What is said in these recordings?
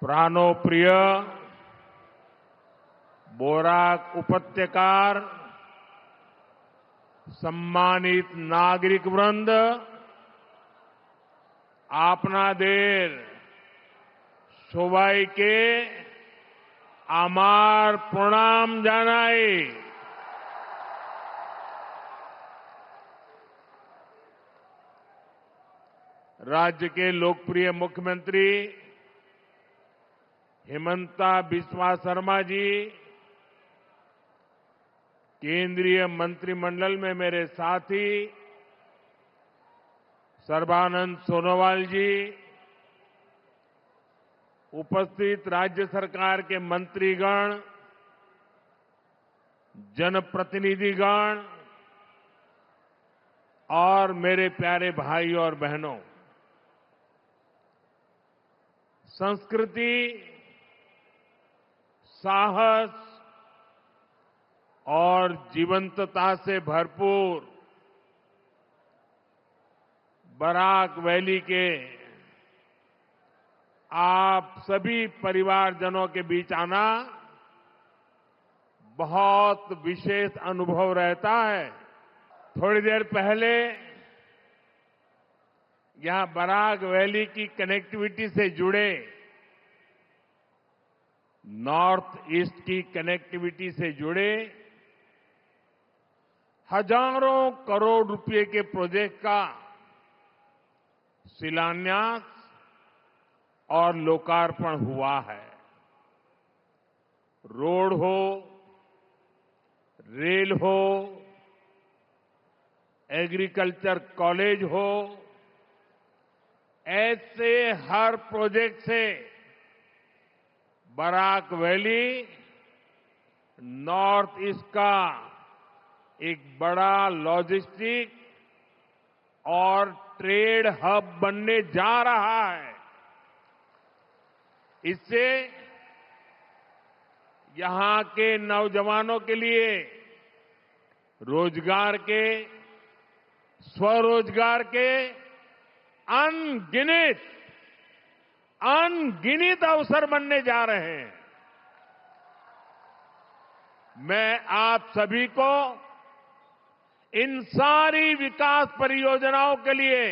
प्राणोप्रिय बोराक उपत्यकार सम्मानित नागरिक वृंद आपनादेर সবাইকে আমার প্রণাম জানাই। राज्य के लोकप्रिय मुख्यमंत्री हिमंता बिस्वा शर्मा जी, केंद्रीय मंत्रिमंडल में मेरे साथी सर्बानंद सोनोवाल जी, उपस्थित राज्य सरकार के मंत्रीगण, जनप्रतिनिधिगण और मेरे प्यारे भाई और बहनों, संस्कृति, साहस और जीवंतता से भरपूर बराक वैली के आप सभी परिवारजनों के बीच आना बहुत विशेष अनुभव रहता है। थोड़ी देर पहले यहां बराक वैली की कनेक्टिविटी से जुड़े, नॉर्थ ईस्ट की कनेक्टिविटी से जुड़े हजारों करोड़ रुपए के प्रोजेक्ट का शिलान्यास और लोकार्पण हुआ है। रोड हो, रेल हो, एग्रीकल्चर कॉलेज हो, ऐसे हर प्रोजेक्ट से बराक वैली नॉर्थ ईस्ट का एक बड़ा लॉजिस्टिक और ट्रेड हब बनने जा रहा है। इससे यहां के नौजवानों के लिए रोजगार के, स्वरोजगार के अनगिनत अवसर बनने जा रहे हैं। मैं आप सभी को इन सारी विकास परियोजनाओं के लिए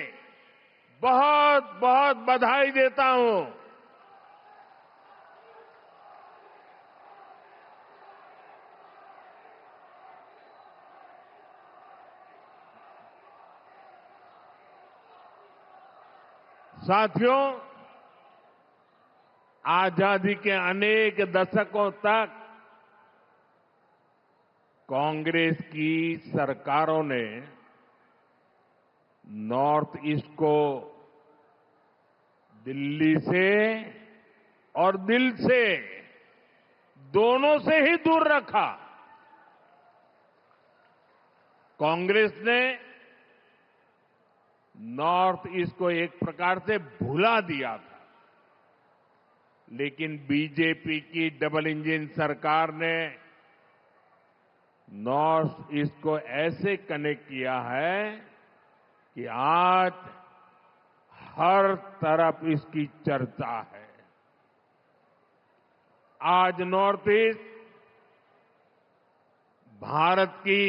बहुत बहुत बधाई देता हूं। साथियों, आजादी के अनेक दशकों तक कांग्रेस की सरकारों ने नॉर्थ ईस्ट को दिल्ली से और दिल से, दोनों से ही दूर रखा। कांग्रेस ने नॉर्थ ईस्ट को एक प्रकार से भुला दिया था, लेकिन बीजेपी की डबल इंजन सरकार ने नॉर्थ ईस्ट को ऐसे कनेक्ट किया है कि आज हर तरफ इसकी चर्चा है। आज नॉर्थ ईस्ट भारत की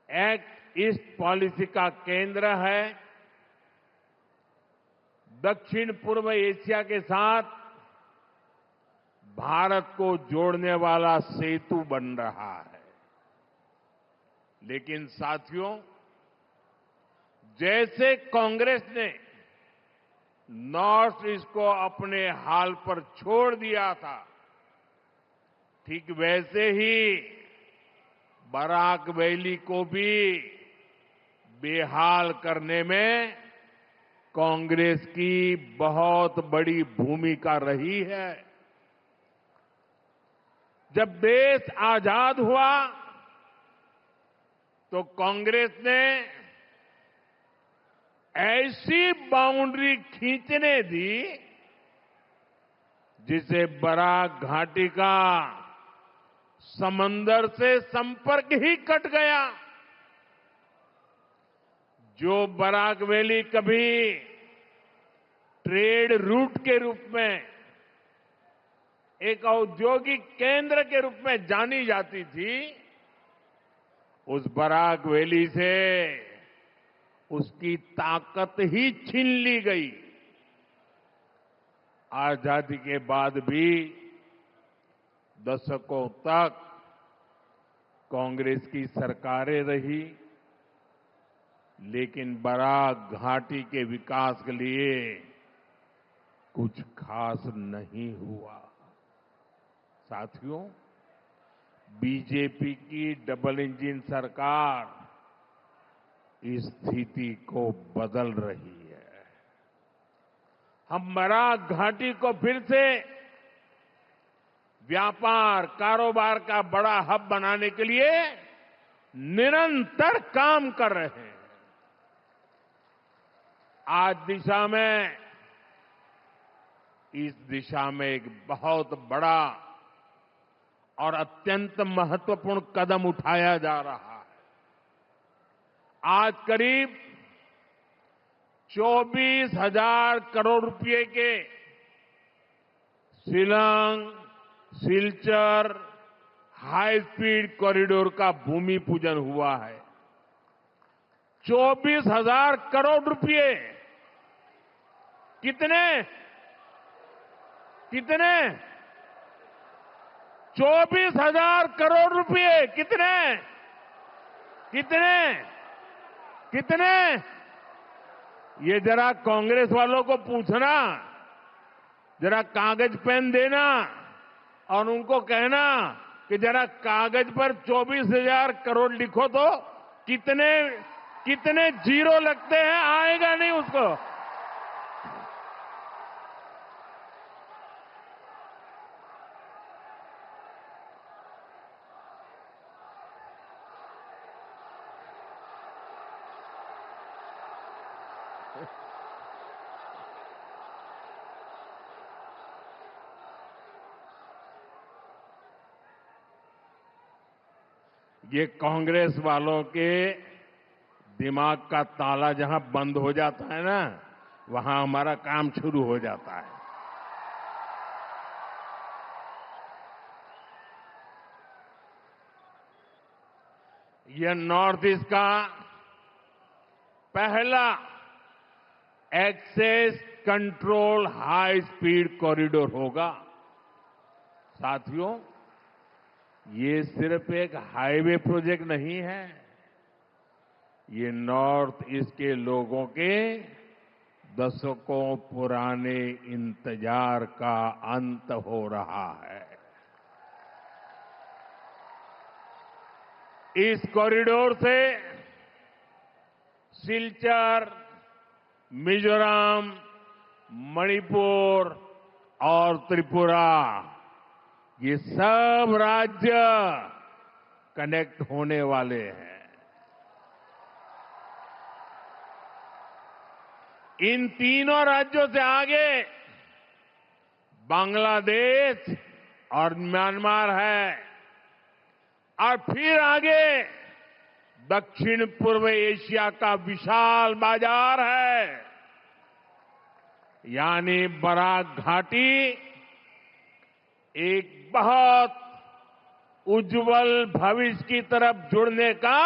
एक्ट ईस्ट पॉलिसी का केंद्र है। दक्षिण पूर्व एशिया के साथ भारत को जोड़ने वाला सेतु बन रहा है। लेकिन साथियों, जैसे कांग्रेस ने नॉर्थ ईस्ट को अपने हाल पर छोड़ दिया था, ठीक वैसे ही बराक वैली को भी बेहाल करने में कांग्रेस की बहुत बड़ी भूमिका रही है। जब देश आजाद हुआ तो कांग्रेस ने ऐसी बाउंड्री खींचने दी जिसे बराक घाटी का समंदर से संपर्क ही कट गया। जो बराक वैली कभी ट्रेड रूट के रूप में, एक औद्योगिक केंद्र के रूप में जानी जाती थी, उस बराक वैली से उसकी ताकत ही छीन ली गई। आजादी के बाद भी दशकों तक कांग्रेस की सरकारें रही, लेकिन बराक घाटी के विकास के लिए कुछ खास नहीं हुआ। साथियों, बीजेपी की डबल इंजन सरकार इस स्थिति को बदल रही है। हम बराक घाटी को फिर से व्यापार, कारोबार का बड़ा हब बनाने के लिए निरंतर काम कर रहे हैं। आज इस दिशा में एक बहुत बड़ा और अत्यंत महत्वपूर्ण कदम उठाया जा रहा है। आज करीब 24,000 करोड़ रुपए के Shillong Silchar high speed corridor का भूमि पूजन हुआ है। 24,000 करोड़ रुपए। कितने 24,000 करोड़ रुपए। कितने ये जरा कांग्रेस वालों को पूछना, जरा कागज पेन देना और उनको कहना कि जरा कागज पर 24,000 करोड़ लिखो तो कितने जीरो लगते हैं, आएगा नहीं उसको। ये कांग्रेस वालों के दिमाग का ताला जहां बंद हो जाता है ना, वहां हमारा काम शुरू हो जाता है। यह नॉर्थ ईस्ट का पहला access control high speed corridor होगा। साथियों, ये सिर्फ एक हाईवे प्रोजेक्ट नहीं है, ये नॉर्थ ईस्ट के लोगों के दशकों पुराने इंतजार का अंत हो रहा है। इस कॉरिडोर से सिलचर, मिजोरम, मणिपुर और त्रिपुरा, ये सब राज्य कनेक्ट होने वाले हैं। इन तीनों राज्यों से आगे बांग्लादेश और म्यांमार है और फिर आगे दक्षिण पूर्व एशिया का विशाल बाजार है। यानी बराक घाटी एक बहुत उज्जवल भविष्य की तरफ जुड़ने का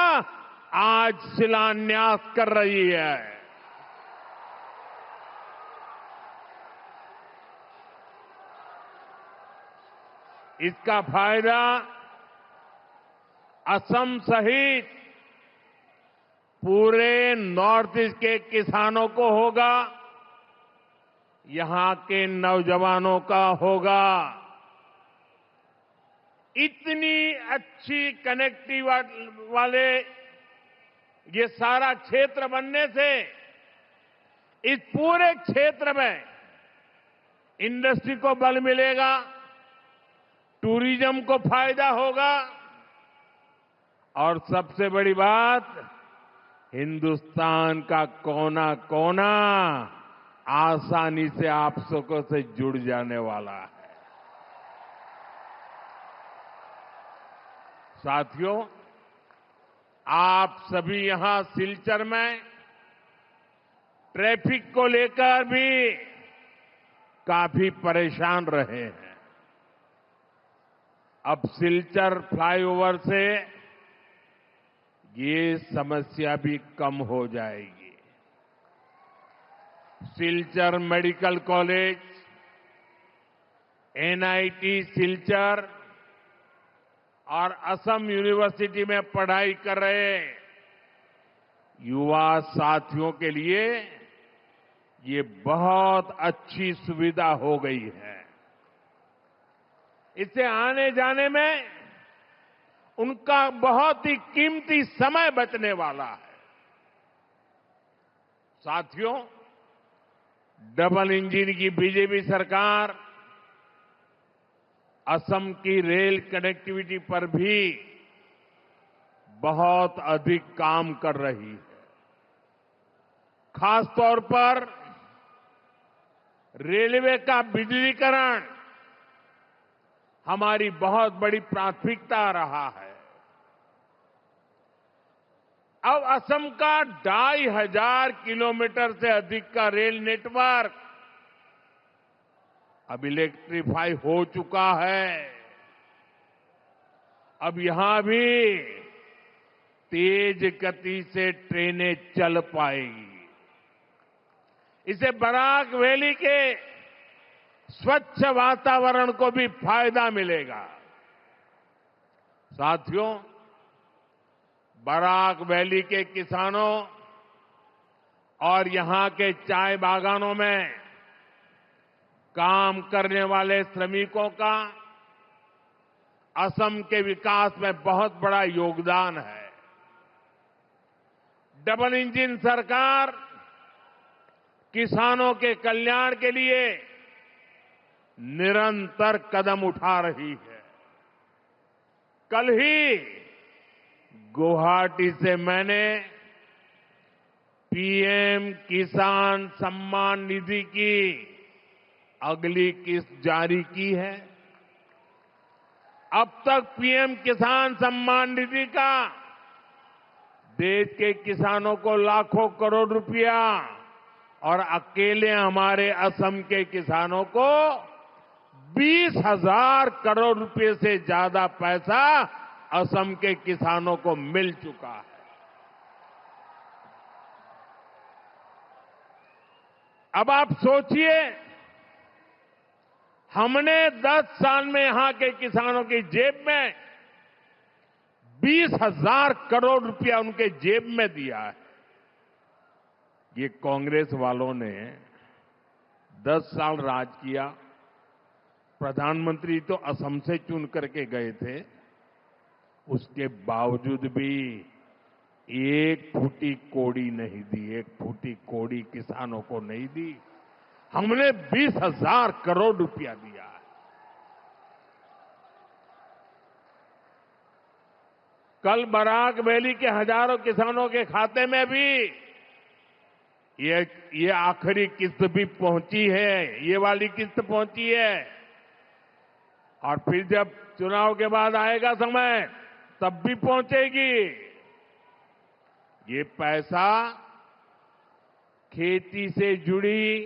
आज शिलान्यास कर रही है। इसका फायदा असम सहित पूरे नॉर्थ ईस्ट के किसानों को होगा, यहां के नौजवानों का होगा। इतनी अच्छी कनेक्टिविटी वाले ये सारा क्षेत्र बनने से इस पूरे क्षेत्र में इंडस्ट्री को बल मिलेगा, टूरिज्म को फायदा होगा और सबसे बड़ी बात, हिंदुस्तान का कोना कोना आसानी से आप सबको से जुड़ जाने वाला है। साथियों, आप सभी यहां सिलचर में ट्रैफिक को लेकर भी काफी परेशान रहे हैं। अब सिलचर फ्लाईओवर से ये समस्या भी कम हो जाएगी। Silchar medical college, NIT Silchar और असम यूनिवर्सिटी में पढ़ाई कर रहे युवा साथियों के लिए ये बहुत अच्छी सुविधा हो गई है। इससे आने जाने में उनका बहुत ही कीमती समय बचने वाला है। साथियों, डबल इंजन की बीजेपी सरकार असम की रेल कनेक्टिविटी पर भी बहुत अधिक काम कर रही है। खासतौर पर रेलवे का बिजलीकरण हमारी बहुत बड़ी प्राथमिकता रहा है। अब असम का 2500 किलोमीटर से अधिक का रेल नेटवर्क अब इलेक्ट्रीफाई हो चुका है। अब यहां भी तेज गति से ट्रेनें चल पाएगी। इससे बराक वैली के स्वच्छ वातावरण को भी फायदा मिलेगा। साथियों, बराक वैली के किसानों और यहां के चाय बागानों में काम करने वाले श्रमिकों का असम के विकास में बहुत बड़ा योगदान है। डबल इंजन सरकार किसानों के कल्याण के लिए निरंतर कदम उठा रही है। कल ही गुवाहाटी से मैंने पीएम किसान सम्मान निधि की अगली किस्त जारी की है। अब तक पीएम किसान सम्मान निधि का देश के किसानों को लाखों करोड़ रुपया और अकेले हमारे असम के किसानों को 20,000 करोड़ रुपए से ज्यादा पैसा असम के किसानों को मिल चुका है। अब आप सोचिए, हमने 10 साल में यहां के किसानों की जेब में 20,000 करोड़ रुपया उनके जेब में दिया है। ये कांग्रेस वालों ने 10 साल राज किया। प्रधानमंत्री तो असम से चुन करके गए थे। उसके बावजूद भी एक फूटी कोड़ी नहीं दी, एक फूटी कोड़ी किसानों को नहीं दी। हमने 20,000 करोड़ रुपया दिया है। कल बराक वैली के हजारों किसानों के खाते में भी ये आखिरी किस्त भी पहुंची है, ये वाली किस्त पहुंची है। और फिर जब चुनाव के बाद आएगा समय, तब भी पहुंचेगी। ये पैसा खेती से जुड़ी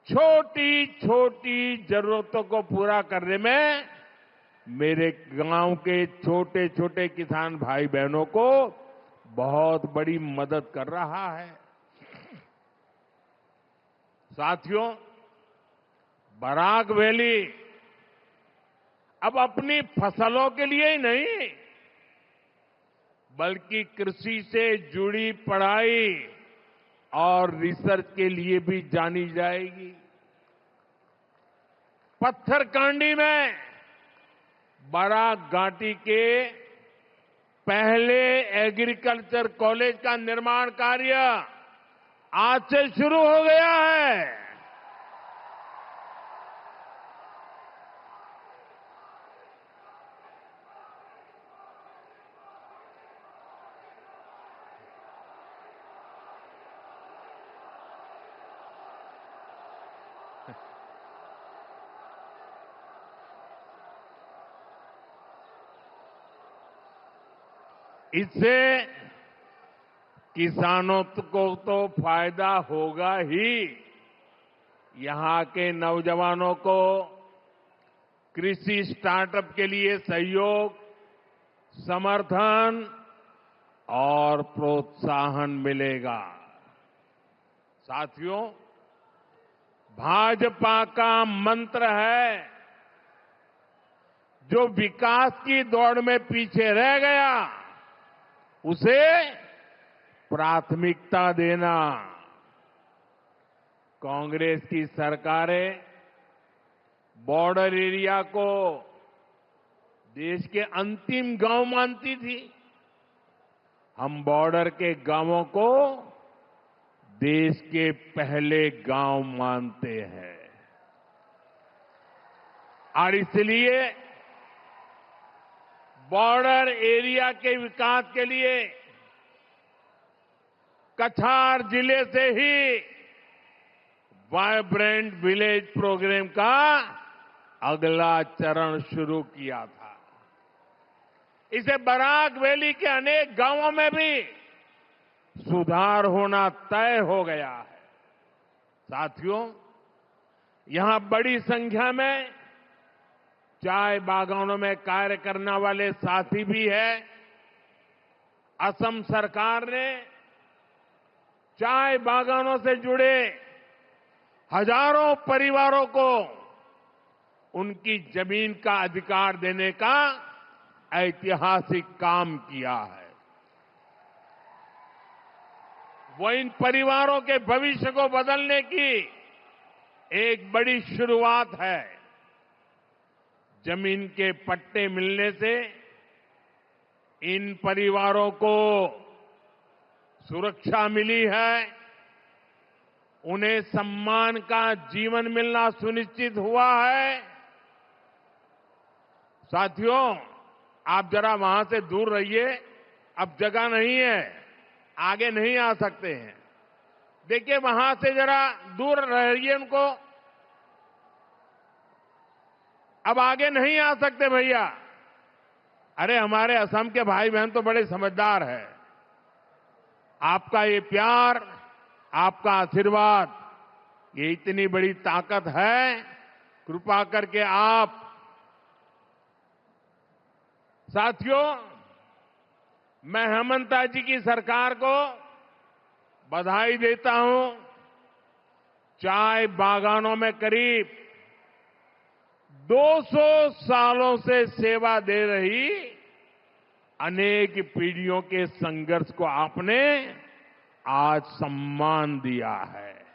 छोटी छोटी जरूरतों को पूरा करने में मेरे गांव के छोटे छोटे किसान भाई बहनों को बहुत बड़ी मदद कर रहा है। साथियों, बराक वैली अब अपनी फसलों के लिए ही नहीं, बल्कि कृषि से जुड़ी पढ़ाई और रिसर्च के लिए भी जानी जाएगी। पत्थरकांडी में बराक घाटी के पहले एग्रीकल्चर कॉलेज का निर्माण कार्य आज से शुरू हो गया है। इससे किसानों को तो फायदा होगा ही, यहां के नौजवानों को कृषि स्टार्टअप के लिए सहयोग, समर्थन और प्रोत्साहन मिलेगा। साथियों, भाजपा का मंत्र है, जो विकास की दौड़ में पीछे रह गया उसे प्राथमिकता देना। कांग्रेस की सरकारें बॉर्डर एरिया को देश के अंतिम गांव मानती थी। हम बॉर्डर के गांवों को देश के पहले गांव मानते हैं और इसलिए बॉर्डर एरिया के विकास के लिए कछार जिले से ही वाइब्रेंट विलेज प्रोग्राम का अगला चरण शुरू किया था। इसे बराक वैली के अनेक गांवों में भी सुधार होना तय हो गया है। साथियों, यहां बड़ी संख्या में चाय बागानों में कार्य करने वाले साथी भी हैं। असम सरकार ने चाय बागानों से जुड़े हजारों परिवारों को उनकी जमीन का अधिकार देने का ऐतिहासिक काम किया है। वो इन परिवारों के भविष्य को बदलने की एक बड़ी शुरुआत है। जमीन के पट्टे मिलने से इन परिवारों को सुरक्षा मिली है, उन्हें सम्मान का जीवन मिलना सुनिश्चित हुआ है। साथियों, आप जरा वहां से दूर रहिए, अब जगह नहीं है, आगे नहीं आ सकते हैं। देखिए, वहां से जरा दूर रहिए उनको, अब आगे नहीं आ सकते भैया। अरे, हमारे असम के भाई बहन तो बड़े समझदार हैं। आपका ये प्यार, आपका आशीर्वाद, ये इतनी बड़ी ताकत है। कृपा करके आप साथियों, मैं हेमंता जी की सरकार को बधाई देता हूं। चाय बागानों में करीब 200 सालों से सेवा दे रही अनेक पीढ़ियों के संघर्ष को आपने आज सम्मान दिया है।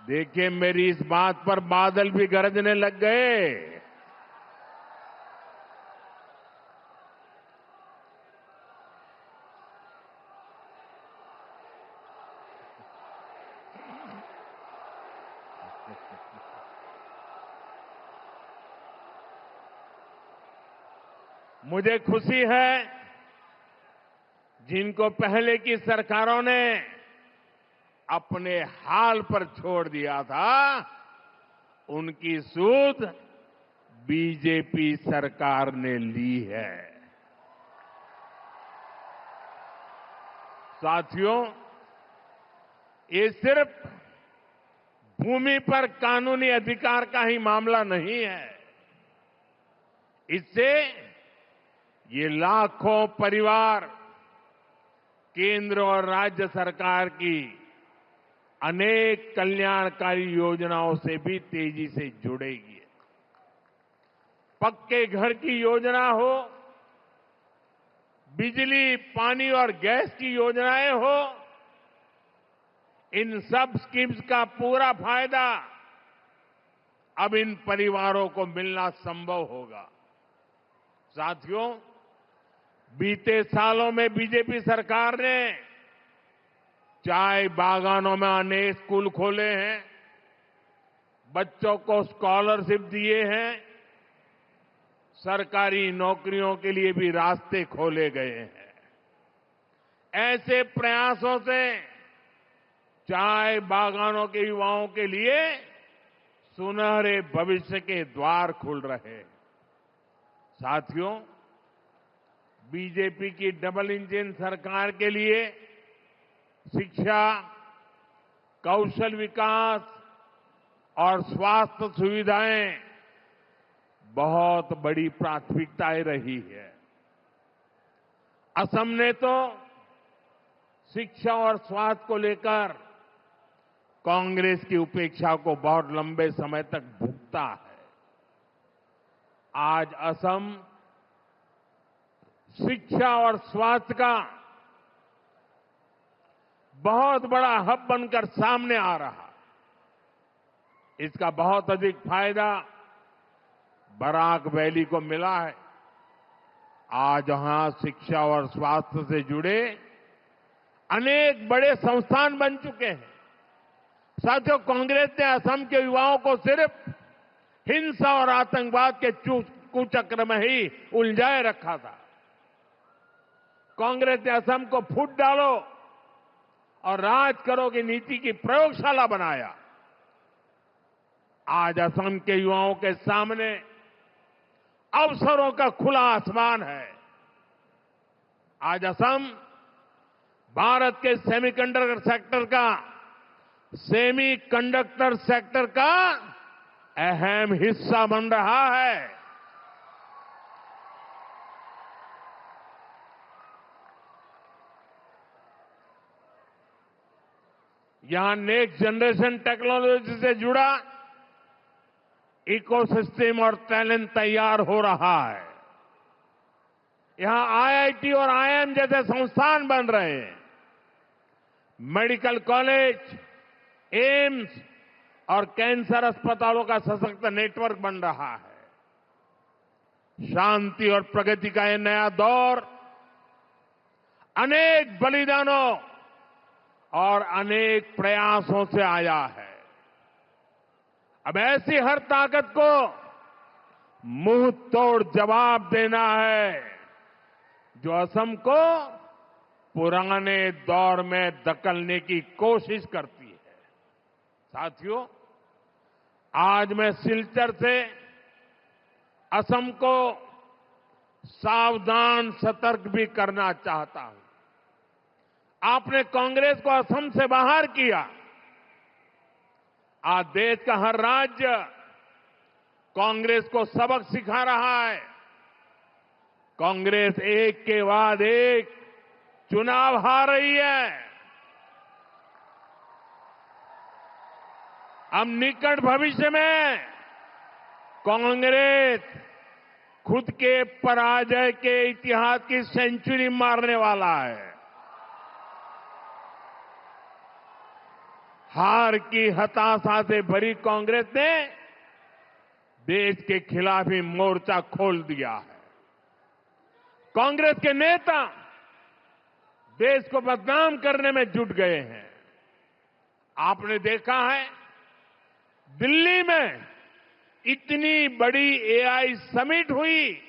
देखिए, मेरी इस बात पर बादल भी गरजने लग गए। मुझे खुशी है, जिनको पहले की सरकारों ने अपने हाल पर छोड़ दिया था, उनकी सूद बीजेपी सरकार ने ली है। साथियों, ये सिर्फ भूमि पर कानूनी अधिकार का ही मामला नहीं है। इससे ये लाखों परिवार केंद्र और राज्य सरकार की अनेक कल्याणकारी योजनाओं से भी तेजी से जुड़ेगी। पक्के घर की योजना हो, बिजली, पानी और गैस की योजनाएं हो, इन सब स्कीम्स का पूरा फायदा अब इन परिवारों को मिलना संभव होगा। साथियों, बीते सालों में बीजेपी सरकार ने चाय बागानों में अनेक स्कूल खोले हैं, बच्चों को स्कॉलरशिप दिए हैं, सरकारी नौकरियों के लिए भी रास्ते खोले गए हैं। ऐसे प्रयासों से चाय बागानों के युवाओं के लिए सुनहरे भविष्य के द्वार खुल रहे हैं। साथियों, बीजेपी की डबल इंजन सरकार के लिए शिक्षा, कौशल विकास और स्वास्थ्य सुविधाएं बहुत बड़ी प्राथमिकताएं रही है। असम ने तो शिक्षा और स्वास्थ्य को लेकर कांग्रेस की उपेक्षा को बहुत लंबे समय तक भुगता है। आज असम शिक्षा और स्वास्थ्य का बहुत बड़ा हब बनकर सामने आ रहा है। इसका बहुत अधिक फायदा बराक वैली को मिला है। आज यहां शिक्षा और स्वास्थ्य से जुड़े अनेक बड़े संस्थान बन चुके हैं। साथियों, कांग्रेस ने असम के युवाओं को सिर्फ हिंसा और आतंकवाद के कुचक्र में ही उलझाए रखा था। कांग्रेस ने असम को फूट डालो और राज करो की नीति की प्रयोगशाला बनाया। आज असम के युवाओं के सामने अवसरों का खुला आसमान है। आज असम भारत के सेमीकंडक्टर सेक्टर का अहम हिस्सा बन रहा है। यहां नेक्स्ट जनरेशन टेक्नोलॉजी से जुड़ा इकोसिस्टम और टैलेंट तैयार हो रहा है। यहां आईआईटी और आईआईएम जैसे संस्थान बन रहे हैं। मेडिकल कॉलेज, एम्स और कैंसर अस्पतालों का सशक्त नेटवर्क बन रहा है। शांति और प्रगति का यह नया दौर अनेक बलिदानों और अनेक प्रयासों से आया है। अब ऐसी हर ताकत को मुंह तोड़ जवाब देना है जो असम को पुराने दौर में धकेलने की कोशिश करती है। साथियों, आज मैं सिलचर से असम को सावधान सतर्क भी करना चाहता हूं। आपने कांग्रेस को असम से बाहर किया। आज देश का हर राज्य कांग्रेस को सबक सिखा रहा है। कांग्रेस एक के बाद एक चुनाव हार रही है। अब निकट भविष्य में कांग्रेस खुद के पराजय के इतिहास की सेंचुरी मारने वाला है। हार की हताशा से भरी कांग्रेस ने देश के खिलाफ ही मोर्चा खोल दिया है। कांग्रेस के नेता देश को बदनाम करने में जुट गए हैं। आपने देखा है, दिल्ली में इतनी बड़ी एआई समिट हुई।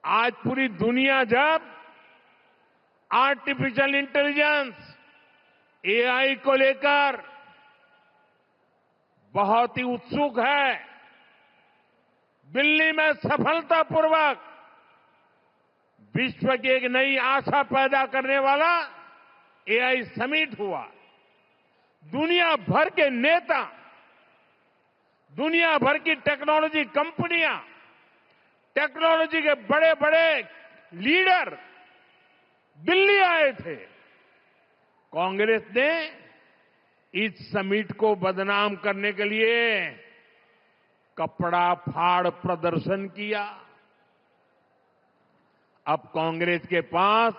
आज पूरी दुनिया जब आर्टिफिशियल इंटेलिजेंस, एआई को लेकर बहुत ही उत्सुक है, दिल्ली में सफलतापूर्वक विश्व की एक नई आशा पैदा करने वाला एआई समिट हुआ। दुनिया भर के नेता, दुनिया भर की टेक्नोलॉजी कंपनियां, टेक्नोलॉजी के बड़े बड़े लीडर दिल्ली आए थे। कांग्रेस ने इस समिट को बदनाम करने के लिए कपड़ा फाड़ प्रदर्शन किया। अब कांग्रेस के पास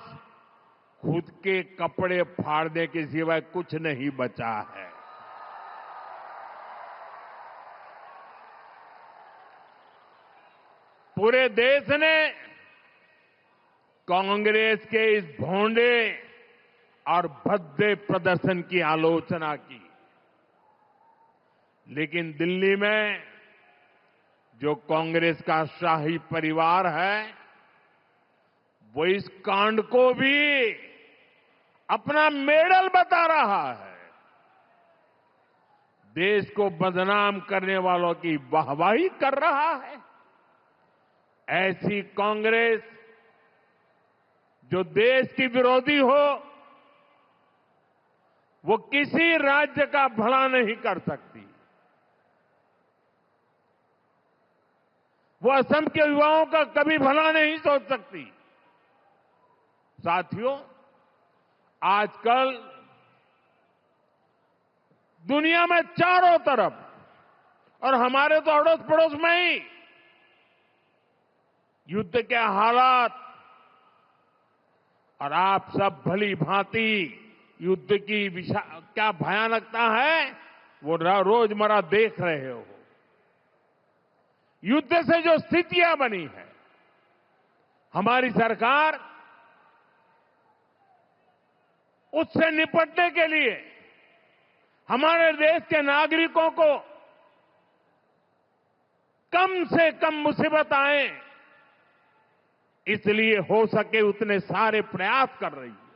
खुद के कपड़े फाड़ने के सिवाय कुछ नहीं बचा है। पूरे देश ने कांग्रेस के इस भोंडे और भद्दे प्रदर्शन की आलोचना की। लेकिन दिल्ली में जो कांग्रेस का शाही परिवार है, वो इस कांड को भी अपना मेडल बता रहा है। देश को बदनाम करने वालों की वाहवाही कर रहा है। ऐसी कांग्रेस जो देश की विरोधी हो, वो किसी राज्य का भला नहीं कर सकती। वो असम के युवाओं का कभी भला नहीं सोच सकती। साथियों, आजकल दुनिया में चारों तरफ और हमारे तो अड़ोस पड़ोस में ही युद्ध के हालात, और आप सब भली भांति युद्ध की क्या भयानकता है वो रोजमर्रा देख रहे हो। युद्ध से जो स्थितियां बनी है, हमारी सरकार उससे निपटने के लिए हमारे देश के नागरिकों को कम से कम मुसीबत आए, इसलिए हो सके उतने सारे प्रयास कर रही है।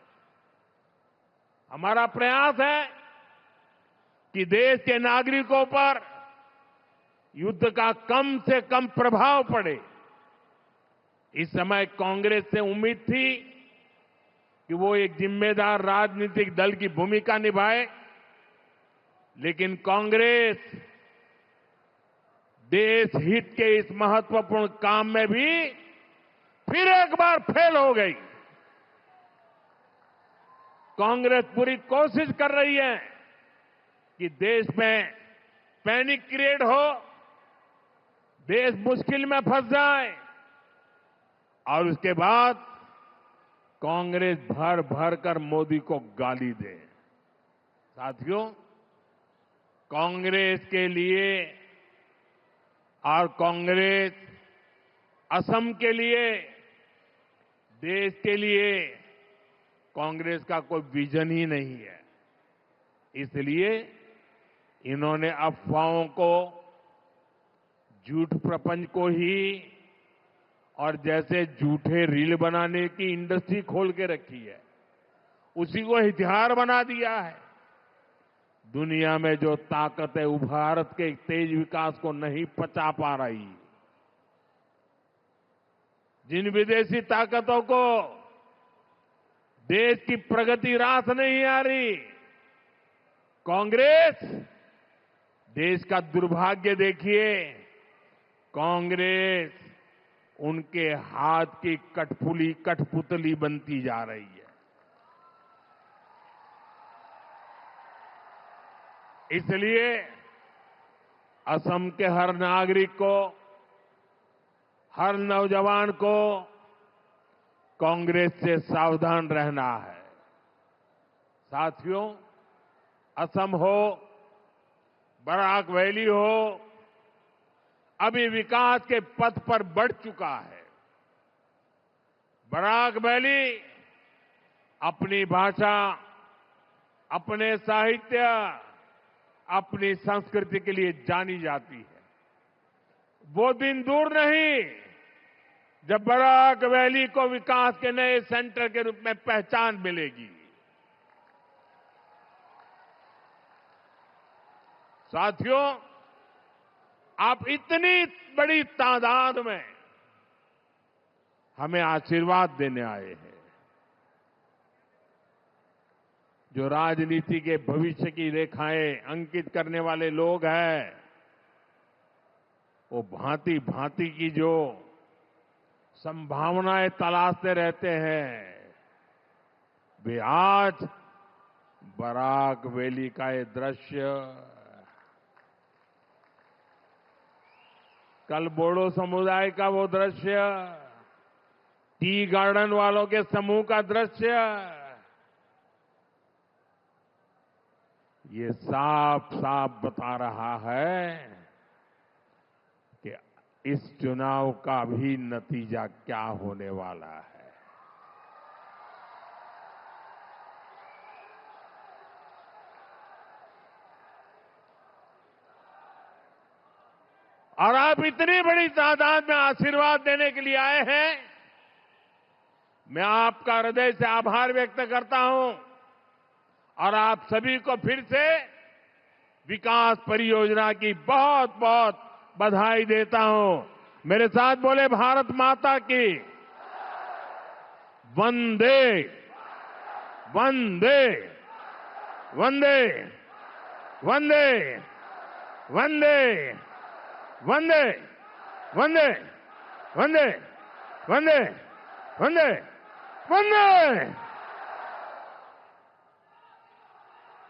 हमारा प्रयास है कि देश के नागरिकों पर युद्ध का कम से कम प्रभाव पड़े। इस समय कांग्रेस से उम्मीद थी कि वो एक जिम्मेदार राजनीतिक दल की भूमिका निभाए, लेकिन कांग्रेस देश हित के इस महत्वपूर्ण काम में भी फिर एक बार फेल हो गई। कांग्रेस पूरी कोशिश कर रही है कि देश में पैनिक क्रिएट हो, देश मुश्किल में फंस जाए, और उसके बाद कांग्रेस भर भर कर मोदी को गाली दे। साथियों, कांग्रेस के लिए और कांग्रेस असम के लिए, देश के लिए कांग्रेस का कोई विजन ही नहीं है। इसलिए इन्होंने अफवाहों को, झूठ प्रपंच को ही, और जैसे झूठे रील बनाने की इंडस्ट्री खोल के रखी है, उसी को हथियार बना दिया है। दुनिया में जो ताकत है, वो भारत के तेज विकास को नहीं पचा पा रही। जिन विदेशी ताकतों को देश की प्रगति रास नहीं आ रही, कांग्रेस, देश का दुर्भाग्य देखिए, कांग्रेस उनके हाथ की कठपुतली बनती जा रही है। इसलिए असम के हर नागरिक को, हर नौजवान को कांग्रेस से सावधान रहना है। साथियों, असम हो, बराक वैली हो, अभी विकास के पथ पर बढ़ चुका है। बराक वैली अपनी भाषा, अपने साहित्य, अपनी संस्कृति के लिए जानी जाती है। वो दिन दूर नहीं जब बराक वैली को विकास के नए सेंटर के रूप में पहचान मिलेगी। साथियों, आप इतनी बड़ी तादाद में हमें आशीर्वाद देने आए हैं। जो राजनीति के भविष्य की रेखाएं अंकित करने वाले लोग हैं, वो भांति भांति की जो संभावनाएं तलाशते रहते हैं, वे आज बराक वैली का ये दृश्य, कल बोडो समुदाय का वो दृश्य, टी गार्डन वालों के समूह का दृश्य, ये साफ साफ बता रहा है कि इस चुनाव का भी नतीजा क्या होने वाला है। और आप इतनी बड़ी तादाद में आशीर्वाद देने के लिए आए हैं, मैं आपका हृदय से आभार व्यक्त करता हूं और आप सभी को फिर से विकास परियोजना की बहुत बहुत बधाई देता हूं। मेरे साथ बोले भारत माता की वंदे वंदे वंदे वंदे वंदे वंदे वंदे वंदे वंदे वंदे वंदे